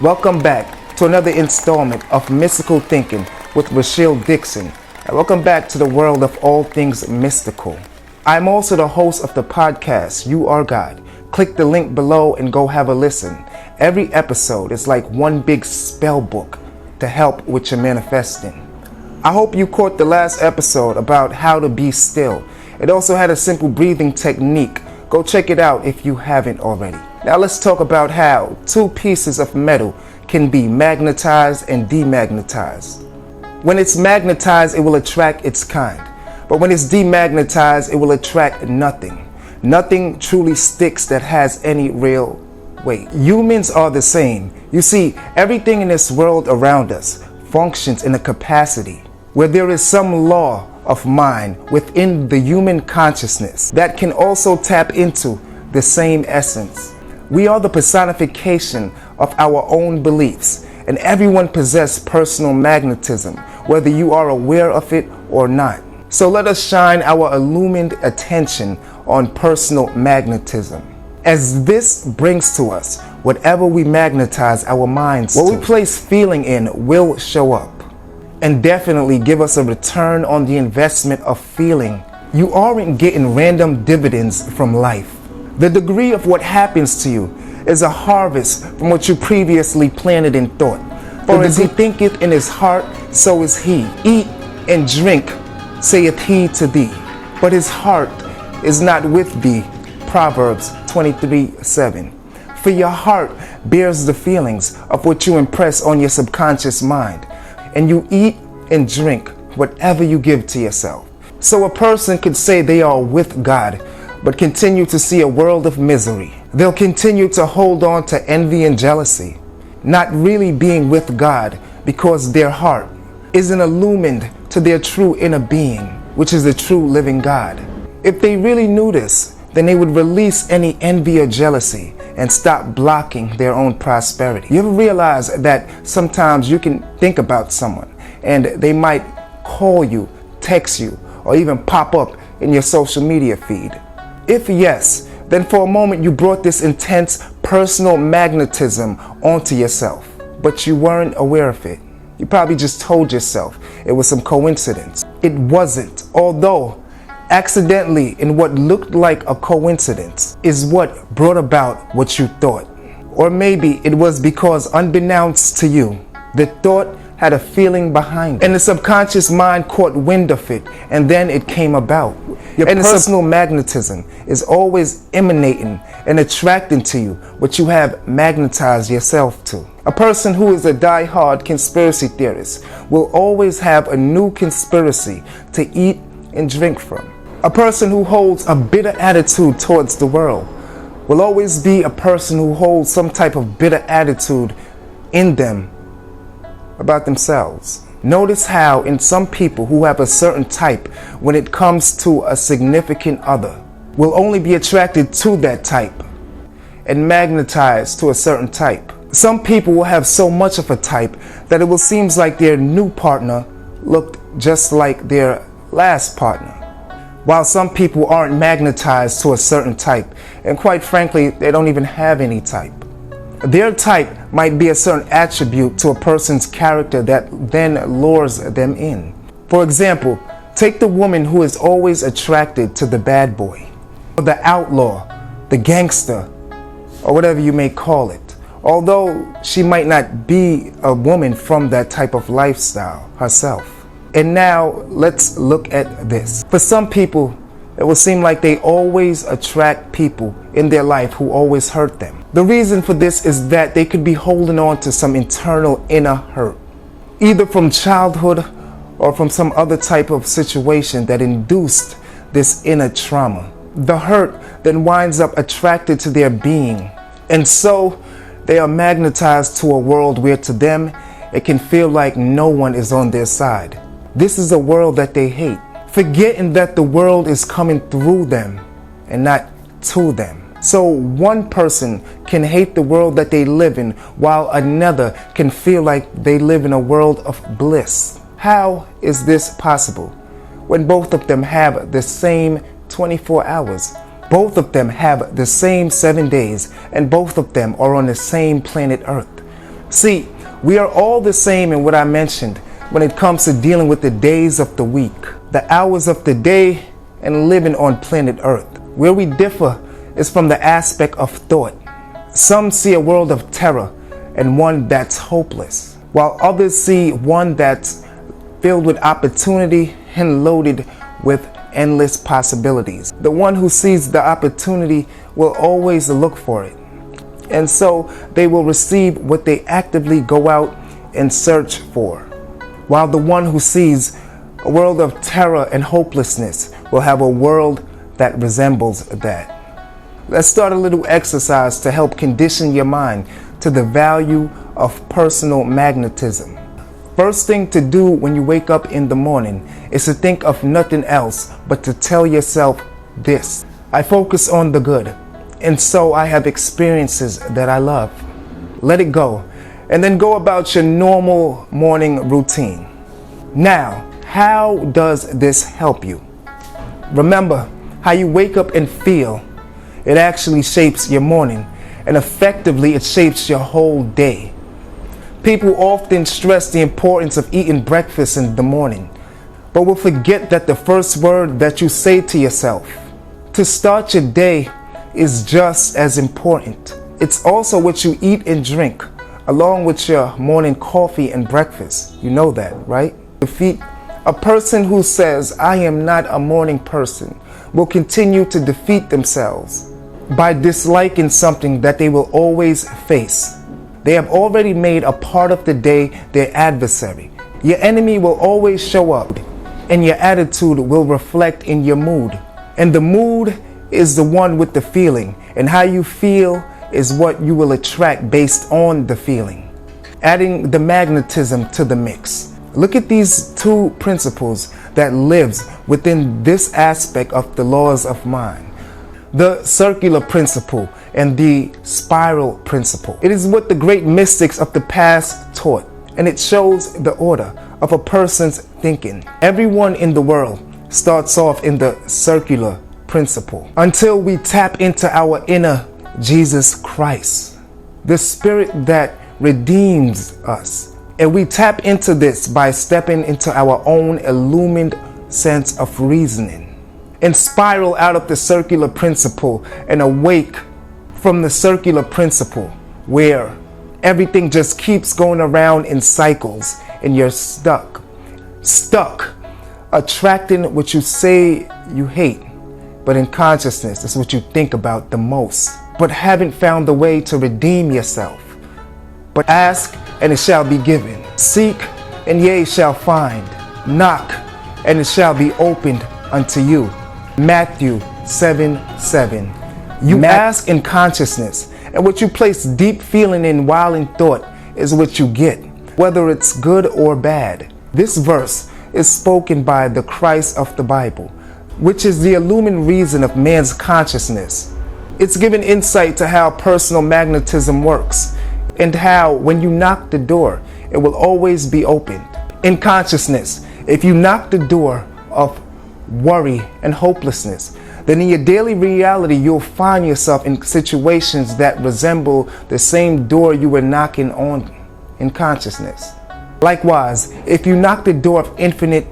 Welcome back to another installment of Mystical Thinking with Rasheeal Dixon. And welcome back to the world of all things mystical. I'm also the host of the podcast, You Are God. Click the link below and go have a listen. Every episode is like one big spell book to help with your manifesting. I hope you caught the last episode about how to be still. It also had a simple breathing technique. Go check it out if you haven't already. Now let's talk about how two pieces of metal can be magnetized and demagnetized. When it's magnetized, it will attract its kind. But when it's demagnetized, it will attract nothing. Nothing truly sticks that has any real weight. Humans are the same. You see, everything in this world around us functions in a capacity where there is some law of mind within the human consciousness that can also tap into the same essence. We are the personification of our own beliefs, and everyone possesses personal magnetism, whether you are aware of it or not. So let us shine our illumined attention on personal magnetism, as this brings to us whatever we magnetize our minds to. What we place feeling in will show up and definitely give us a return on the investment of feeling. You aren't getting random dividends from life. The degree of what happens to you is a harvest from what you previously planted and thought. For as he thinketh in his heart, so is he. Eat and drink, saith he to thee, but his heart is not with thee. Proverbs 23:7. For your heart bears the feelings of what you impress on your subconscious mind, and you eat and drink whatever you give to yourself. So a person could say they are with God, but continue to see a world of misery. They'll continue to hold on to envy and jealousy, not really being with God because their heart isn't illumined to their true inner being, which is the true living God. If they really knew this, then they would release any envy or jealousy and stop blocking their own prosperity. You ever realize that sometimes you can think about someone and they might call you, text you, or even pop up in your social media feed? If yes, then for a moment you brought this intense personal magnetism onto yourself, but you weren't aware of it. You probably just told yourself it was some coincidence. It wasn't, although accidentally in what looked like a coincidence is what brought about what you thought. Or maybe it was because unbeknownst to you, the thought had a feeling behind it, and the subconscious mind caught wind of it, and then it came about. Your personal magnetism is always emanating and attracting to you what you have magnetized yourself to. A person who is a die-hard conspiracy theorist will always have a new conspiracy to eat and drink from. A person who holds a bitter attitude towards the world will always be a person who holds some type of bitter attitude in them about themselves. Notice how in some people who have a certain type, when it comes to a significant other, will only be attracted to that type and magnetized to a certain type. Some people will have so much of a type that it will seem like their new partner looked just like their last partner, while some people aren't magnetized to a certain type, and quite frankly, they don't even have any type. Their type might be a certain attribute to a person's character that then lures them in. For example, take the woman who is always attracted to the bad boy, or the outlaw, the gangster, or whatever you may call it. Although she might not be a woman from that type of lifestyle herself. And now let's look at this. For some people, it will seem like they always attract people in their life who always hurt them. The reason for this is that they could be holding on to some internal inner hurt, either from childhood or from some other type of situation that induced this inner trauma. The hurt then winds up attracted to their being, and so they are magnetized to a world where to them it can feel like no one is on their side. This is a world that they hate, forgetting that the world is coming through them and not to them. So one person can hate the world that they live in, while another can feel like they live in a world of bliss. How is this possible when both of them have the same 24 hours? Both of them have the same 7 days, and both of them are on the same planet Earth. See, we are all the same in what I mentioned when it comes to dealing with the days of the week, the hours of the day, and living on planet Earth. Where we differ is from the aspect of thought. Some see a world of terror and one that's hopeless, while others see one that's filled with opportunity and loaded with endless possibilities. The one who sees the opportunity will always look for it, and so they will receive what they actively go out and search for, while the one who sees a world of terror and hopelessness will have a world that resembles that. Let's start a little exercise to help condition your mind to the value of personal magnetism. First thing to do when you wake up in the morning is to think of nothing else but to tell yourself this: I focus on the good, and so I have experiences that I love. Let it go, and then go about your normal morning routine. Now, how does this help you? Remember, how you wake up and feel, it actually shapes your morning, and effectively it shapes your whole day. People often stress the importance of eating breakfast in the morning, but will forget that the first word that you say to yourself to start your day is just as important. It's also what you eat and drink, along with your morning coffee and breakfast. You know that, right? A person who says, I am not a morning person, will continue to defeat themselves by disliking something that they will always face. They have already made a part of the day their adversary. Your enemy will always show up, and your attitude will reflect in your mood. And the mood is the one with the feeling, and how you feel is what you will attract based on the feeling. Adding the magnetism to the mix. Look at these two principles that lives within this aspect of the laws of mind. The circular principle and the spiral principle. It is what the great mystics of the past taught, and it shows the order of a person's thinking. Everyone in the world starts off in the circular principle until we tap into our inner Jesus Christ, the spirit that redeems us. And we tap into this by stepping into our own illumined sense of reasoning and spiral out of the circular principle and awake from the circular principle where everything just keeps going around in cycles and you're stuck, attracting what you say you hate, but in consciousness is what you think about the most, but haven't found the way to redeem yourself. But ask, and it shall be given. Seek, and ye shall find. Knock, and it shall be opened unto you. Matthew 7:7. You ask in consciousness, and what you place deep feeling in while in thought is what you get, whether it's good or bad. This verse is spoken by the Christ of the Bible, which is the illumined reason of man's consciousness. It's given insight to how personal magnetism works, and how when you knock the door, it will always be opened. In consciousness, if you knock the door of worry and hopelessness, then in your daily reality, you'll find yourself in situations that resemble the same door you were knocking on in consciousness. Likewise, if you knock the door of infinite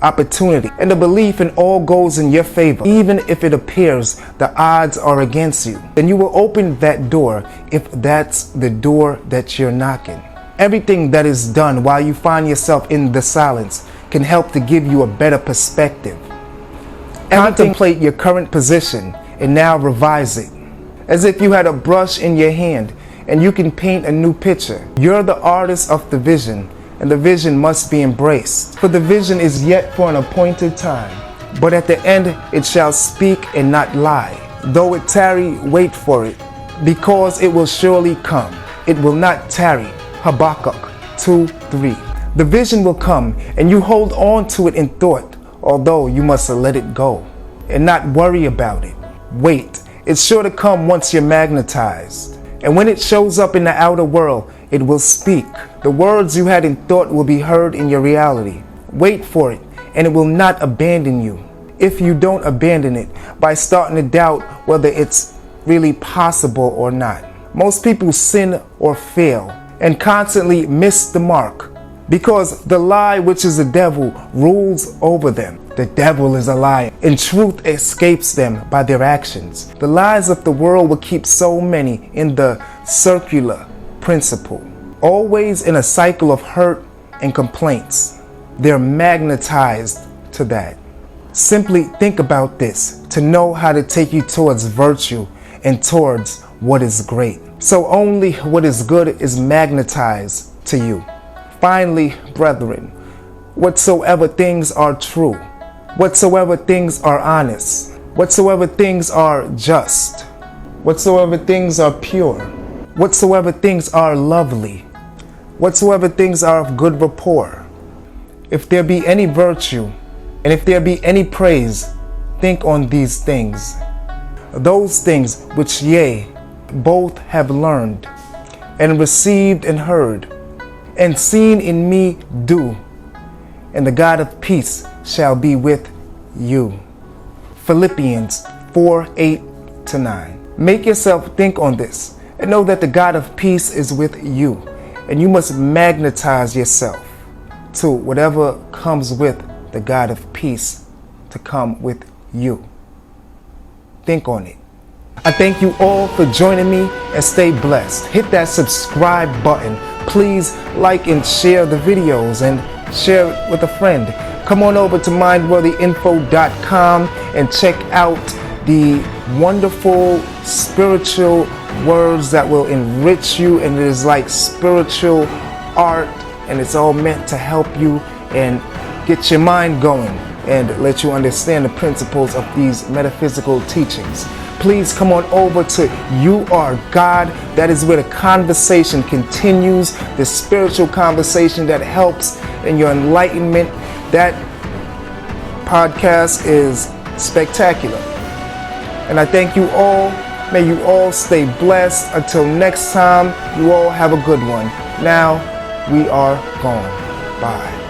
opportunity and the belief in all goes in your favor, even if it appears the odds are against you, then you will open that door if that's the door that you're knocking. Everything that is done while you find yourself in the silence can help to give you a better perspective. Contemplate your current position and now revise it, as if you had a brush in your hand and you can paint a new picture. You're the artist of the vision, and the vision must be embraced. For the vision is yet for an appointed time, but at the end it shall speak and not lie. Though it tarry, wait for it, because it will surely come. It will not tarry. Habakkuk 2:3. The vision will come, and you hold on to it in thought, although you must let it go and not worry about it. Wait, it's sure to come once you're magnetized. And when it shows up in the outer world, it will speak. The words you had in thought will be heard in your reality. Wait for it, and it will not abandon you. If you don't abandon it by starting to doubt whether it's really possible or not. Most people sin or fail, and constantly miss the mark, because the lie, which is the devil, rules over them. The devil is a liar, and truth escapes them by their actions. The lies of the world will keep so many in the circular principle, always in a cycle of hurt and complaints. They're magnetized to that. Simply think about this to know how to take you towards virtue and towards what is great. So only what is good is magnetized to you. Finally, brethren, whatsoever things are true, whatsoever things are honest, whatsoever things are just, whatsoever things are pure, whatsoever things are lovely, whatsoever things are of good rapport, if there be any virtue, and if there be any praise, think on these things. Those things which ye both have learned, and received and heard, and seen in me do, and the God of peace shall be with you. Philippians 4:8-9. Make yourself think on this, and know that the God of peace is with you, and you must magnetize yourself to whatever comes with the God of peace to come with you. Think on it. I thank you all for joining me, and stay blessed. Hit that subscribe button. Please like and share the videos, and share it with a friend. Come on over to mindworthyinfo.com and check out the wonderful spiritual words that will enrich you, and it is like spiritual art, and it's all meant to help you and get your mind going and let you understand the principles of these metaphysical teachings. Please come on over to You Are God. That is where the conversation continues, the spiritual conversation that helps in your enlightenment. That podcast is spectacular. And I thank you all. May you all stay blessed. Until next time, you all have a good one. Now, we are gone. Bye.